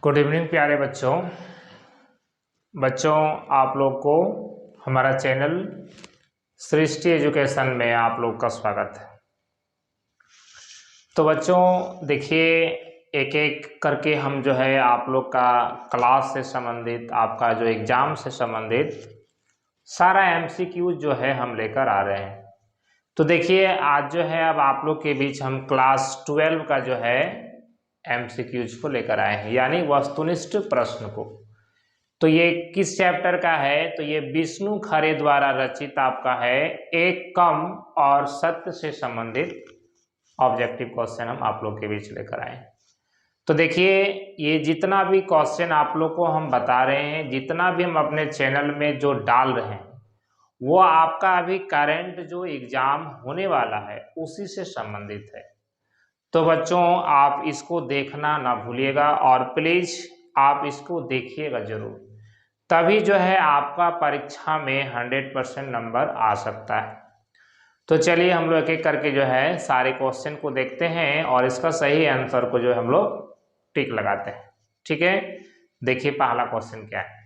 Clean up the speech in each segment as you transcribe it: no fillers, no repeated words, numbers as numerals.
Good evening प्यारे बच्चों। आप लोग को हमारा चैनल सृष्टि एजुकेशन में आप लोग का स्वागत है। तो बच्चों देखिए, एक एक करके हम जो है आप लोग का क्लास से संबंधित, आपका जो एग्ज़ाम से संबंधित सारा एमसीक्यू जो है हम लेकर आ रहे हैं। तो देखिए आज जो है अब आप लोग के बीच हम क्लास 12 का जो है एमसीक्यूज को लेकर आए हैं, यानी वस्तुनिष्ठ प्रश्न को। तो ये किस चैप्टर का है? तो ये विष्णु खरे द्वारा रचित आपका है एक कम और सत्य से संबंधित ऑब्जेक्टिव क्वेश्चन हम आप लोग के बीच लेकर आए हैं। तो देखिए ये जितना भी क्वेश्चन आप लोग को हम बता रहे हैं, जितना भी हम अपने चैनल में जो डाल रहे हैं, वो आपका अभी करंट जो एग्जाम होने वाला है उसी से संबंधित है। तो बच्चों आप इसको देखना ना भूलिएगा और प्लीज़ आप इसको देखिएगा जरूर, तभी जो है आपका परीक्षा में 100% नंबर आ सकता है। तो चलिए हम लोग एक एक करके जो है सारे क्वेश्चन को देखते हैं और इसका सही आंसर को जो है हम लोग टिक लगाते हैं। ठीक है, देखिए पहला क्वेश्चन क्या है।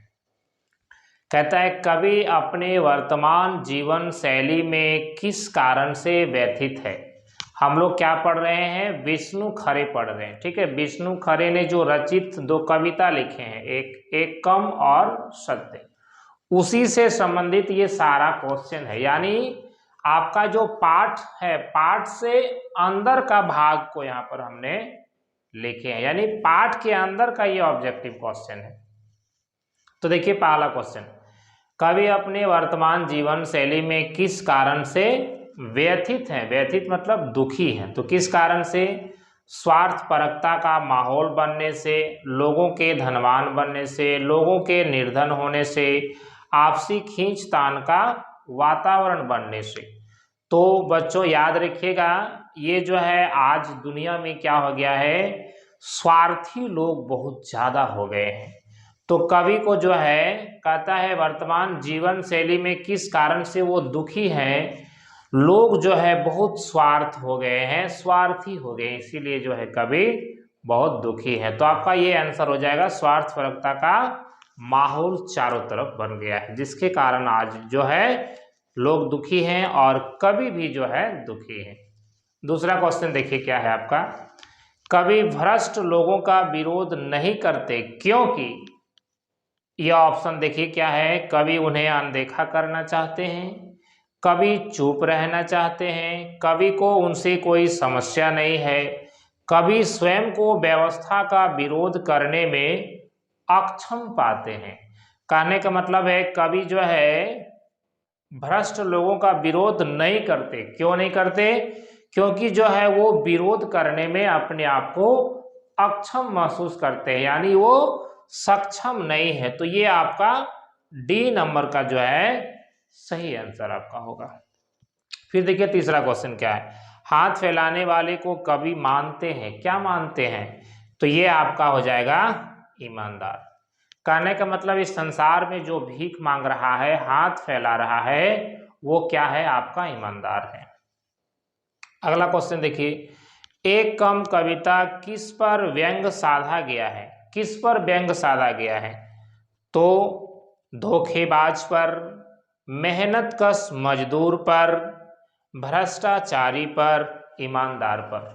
कहता है कवि अपने वर्तमान जीवन शैली में किस कारण से व्यथित है। हम लोग क्या पढ़ रहे हैं? विष्णु खरे पढ़ रहे हैं। ठीक है, विष्णु खरे ने जो रचित 2 कविता लिखे हैं, एक कम और सत्य, उसी से संबंधित ये सारा क्वेश्चन है। यानी आपका जो पाठ है, पाठ से अंदर का भाग को यहाँ पर हमने लिखे हैं, यानी पाठ के अंदर का ये ऑब्जेक्टिव क्वेश्चन है। तो देखिए पहला क्वेश्चन, कवि अपने वर्तमान जीवन शैली में किस कारण से व्यथित हैं। व्यथित मतलब दुखी हैं। तो किस कारण से? स्वार्थपरकता का माहौल बनने से, लोगों के धनवान बनने से, लोगों के निर्धन होने से, आपसी खींचतान का वातावरण बनने से। तो बच्चों याद रखिएगा, ये जो है आज दुनिया में क्या हो गया है, स्वार्थी लोग बहुत ज़्यादा हो गए हैं। तो कवि को जो है कहता है वर्तमान जीवन शैली में किस कारण से वो दुखी हैं, लोग जो है बहुत स्वार्थ हो गए हैं, स्वार्थी हो गए, इसीलिए जो है कवि बहुत दुखी है। तो आपका ये आंसर हो जाएगा, स्वार्थपरकता का माहौल चारों तरफ बन गया है, जिसके कारण आज जो है लोग दुखी हैं और कवि भी जो है दुखी है। दूसरा क्वेश्चन देखिए क्या है आपका, कवि भ्रष्ट लोगों का विरोध नहीं करते क्योंकि, यह ऑप्शन देखिए क्या है, कवि उन्हें अनदेखा करना चाहते हैं, कवि चुप रहना चाहते हैं, कवि को उनसे कोई समस्या नहीं है, कवि स्वयं को व्यवस्था का विरोध करने में अक्षम पाते हैं। कहने का मतलब है कवि जो है भ्रष्ट लोगों का विरोध नहीं करते। क्यों नहीं करते? क्योंकि जो है वो विरोध करने में अपने आप को अक्षम महसूस करते हैं, यानी वो सक्षम नहीं है। तो ये आपका डी नंबर का जो है सही आंसर आपका होगा। फिर देखिए तीसरा क्वेश्चन क्या है, हाथ फैलाने वाले को कवि मानते हैं। क्या मानते हैं? तो ये आपका हो जाएगा ईमानदार। कहने का मतलब इस संसार में जो भीख मांग रहा है, हाथ फैला रहा है, वो क्या है? आपका ईमानदार है। अगला क्वेश्चन देखिए, एक कम कविता किस पर व्यंग्य साधा गया है। किस पर व्यंग्य साधा गया है? तो धोखेबाज पर, मेहनतकश मजदूर पर, भ्रष्टाचारी पर, ईमानदार पर।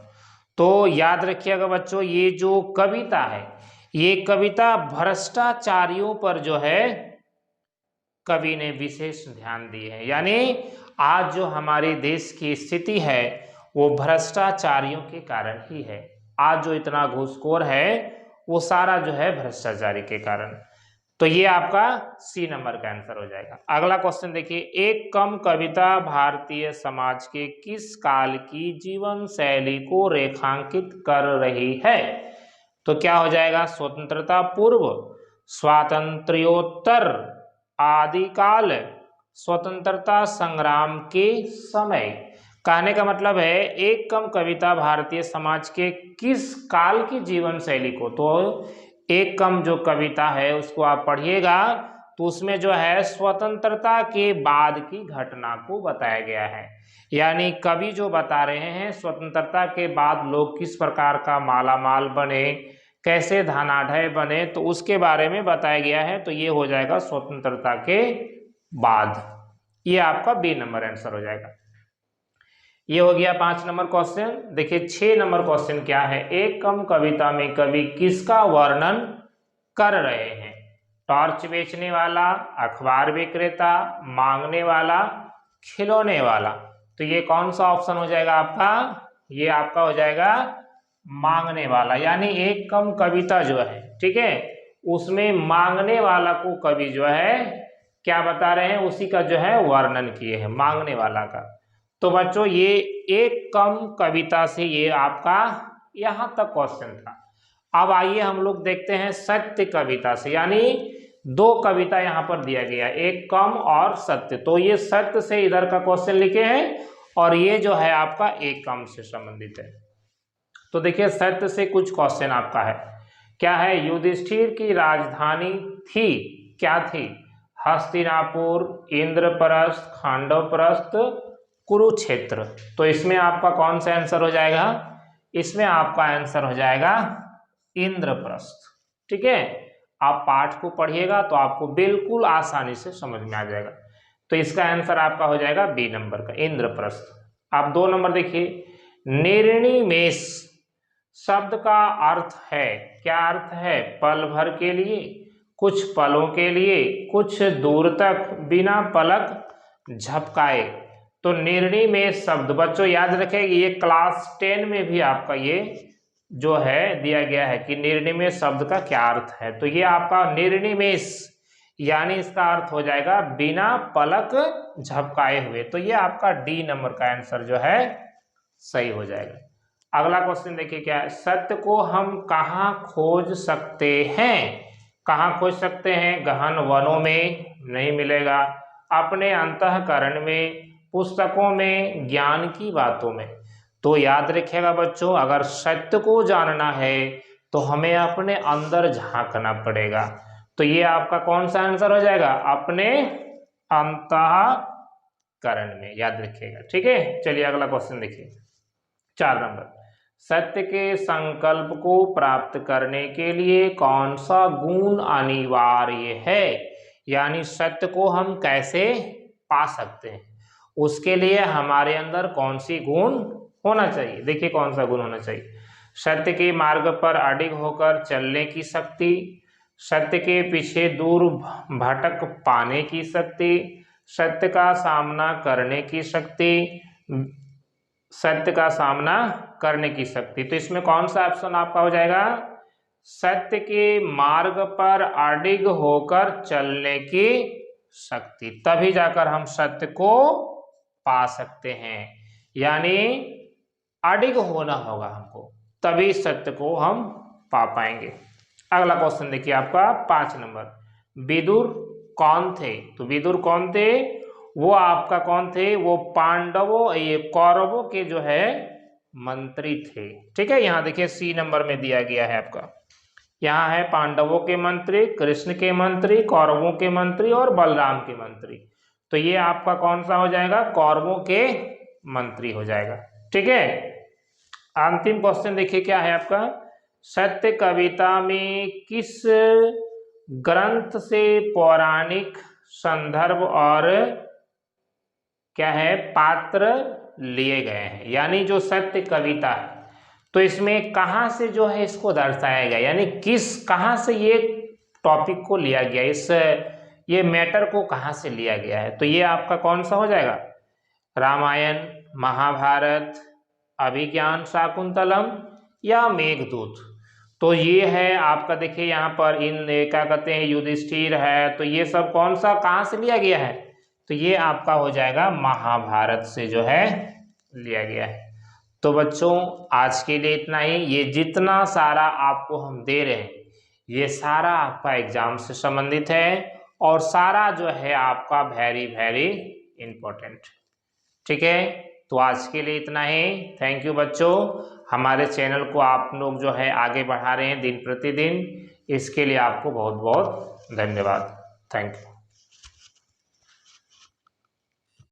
तो याद रखिएगा बच्चों, ये जो कविता है, ये कविता भ्रष्टाचारियों पर जो है कवि ने विशेष ध्यान दिए है। यानी आज जो हमारे देश की स्थिति है वो भ्रष्टाचारियों के कारण ही है। आज जो इतना घूसखोर है वो सारा जो है भ्रष्टाचारी के कारण। तो ये आपका सी नंबर का आंसर हो जाएगा। अगला क्वेश्चन देखिए, एक कम कविता भारतीय समाज के किस काल की जीवन शैली को रेखांकित कर रही है। तो क्या हो जाएगा? स्वतंत्रता पूर्व, स्वातंत्र्योत्तर, आदिकाल, स्वतंत्रता संग्राम के समय। कहने का मतलब है एक कम कविता भारतीय समाज के किस काल की जीवन शैली को, तो एक कम जो कविता है उसको आप पढ़िएगा तो उसमें जो है स्वतंत्रता के बाद की घटना को बताया गया है। यानी कवि जो बता रहे हैं स्वतंत्रता के बाद लोग किस प्रकार का माला माल बने, कैसे धनाढ्य बने, तो उसके बारे में बताया गया है। तो ये हो जाएगा स्वतंत्रता के बाद। ये आपका बी नंबर आंसर हो जाएगा। ये हो गया 5 नंबर क्वेश्चन। देखिए 6 नंबर क्वेश्चन क्या है, एक कम कविता में कवि किसका वर्णन कर रहे हैं? टॉर्च बेचने वाला, अखबार विक्रेता, मांगने वाला, खिलौने वाला। तो ये कौन सा ऑप्शन हो जाएगा आपका? ये आपका हो जाएगा मांगने वाला। यानी एक कम कविता जो है, ठीक है, उसमें मांगने वाला को कवि जो है क्या बता रहे हैं, उसी का जो है वर्णन किए हैं, मांगने वाला का। तो बच्चों ये एक कम कविता से ये आपका यहां तक क्वेश्चन था। अब आइए हम लोग देखते हैं सत्य कविता से, यानी 2 कविता यहां पर दिया गया, एक कम और सत्य। तो ये सत्य से इधर का क्वेश्चन लिखे हैं और ये जो है आपका एक कम से संबंधित है। तो देखिए सत्य से कुछ क्वेश्चन आपका है, क्या है, युधिष्ठिर की राजधानी थी, क्या थी? हस्तिनापुर, इंद्रप्रस्थ, खांडवप्रस्थ, कुरुक्षेत्र। तो इसमें आपका कौन सा आंसर हो जाएगा? इसमें आपका आंसर हो जाएगा इंद्रप्रस्थ। ठीक है, आप पाठ को पढ़िएगा तो आपको बिल्कुल आसानी से समझ में आ जाएगा। तो इसका आंसर आपका हो जाएगा बी नंबर का, इंद्रप्रस्थ। आप 2 नंबर देखिए, निर्निमेष शब्द का अर्थ है, क्या अर्थ है? पल भर के लिए, कुछ पलों के लिए, कुछ दूर तक, बिना पलक झपकाए। तो निर्निमेष शब्द बच्चों याद रखेंगे, ये क्लास 10 में भी आपका ये जो है दिया गया है कि निर्निमेष शब्द का क्या अर्थ है। तो ये आपका निर्निमेष यानी इसका अर्थ हो जाएगा बिना पलक झपकाए हुए। तो ये आपका डी नंबर का आंसर जो है सही हो जाएगा। अगला क्वेश्चन देखिए क्या है, सत्य को हम कहाँ खोज सकते हैं? कहाँ खोज सकते हैं? गहन वनों में नहीं मिलेगा, अपने अंतःकरण में, पुस्तकों में, ज्ञान की बातों में। तो याद रखिएगा बच्चों, अगर सत्य को जानना है तो हमें अपने अंदर झांकना पड़ेगा। तो ये आपका कौन सा आंसर हो जाएगा? अपने अंतःकरण में, याद रखिएगा। ठीक है, चलिए अगला क्वेश्चन देखिए 4 नंबर, सत्य के संकल्प को प्राप्त करने के लिए कौन सा गुण अनिवार्य है? यानी सत्य को हम कैसे पा सकते हैं, उसके लिए हमारे अंदर कौन सी गुण होना चाहिए? देखिए कौन सा गुण होना चाहिए, सत्य के मार्ग पर अडिग होकर चलने की शक्ति, सत्य के पीछे दूर भटक पाने की शक्ति, सत्य का सामना करने की शक्ति, सत्य का सामना करने की शक्ति। तो इसमें कौन सा ऑप्शन आपका हो जाएगा? सत्य के मार्ग पर अडिग होकर चलने की शक्ति, तभी जाकर हम सत्य को पा सकते हैं। यानी अडिग होना होगा हमको, तभी सत्य को हम पा पाएंगे। अगला क्वेश्चन देखिए आपका 5 नंबर, विदुर कौन थे? तो विदुर कौन थे? वो आपका कौन थे? वो पांडवों, ये कौरवों के जो है मंत्री थे। ठीक है, यहाँ देखिए सी नंबर में दिया गया है आपका, यहाँ है पांडवों के मंत्री, कृष्ण के मंत्री, कौरवों के मंत्री और बलराम के मंत्री। तो ये आपका कौन सा हो जाएगा? कौरवों के मंत्री हो जाएगा। ठीक है, अंतिम क्वेश्चन देखिए क्या है आपका, सत्य कविता में किस ग्रंथ से पौराणिक संदर्भ और क्या है पात्र लिए गए हैं? यानी जो सत्य कविता है तो इसमें कहाँ से जो है इसको दर्शाया गया, यानी किस कहाँ से ये टॉपिक को लिया गया, इस ये मैटर को कहाँ से लिया गया है? तो ये आपका कौन सा हो जाएगा? रामायण, महाभारत, अभिज्ञान शाकुंतलम या मेघदूत। तो ये है आपका, देखिए यहाँ पर इन क्या कहते हैं, युधिष्ठिर है, तो ये सब कौन सा कहाँ से लिया गया है? तो ये आपका हो जाएगा महाभारत से जो है लिया गया है। तो बच्चों आज के लिए इतना ही। ये जितना सारा आपको हम दे रहे हैं ये सारा आपका एग्जाम से संबंधित है और सारा जो है आपका वेरी वेरी इंपॉर्टेंट। ठीक है, तो आज के लिए इतना ही। थैंक यू बच्चों, हमारे चैनल को आप लोग जो है आगे बढ़ा रहे हैं दिन प्रतिदिन, इसके लिए आपको बहुत बहुत धन्यवाद। Thank you.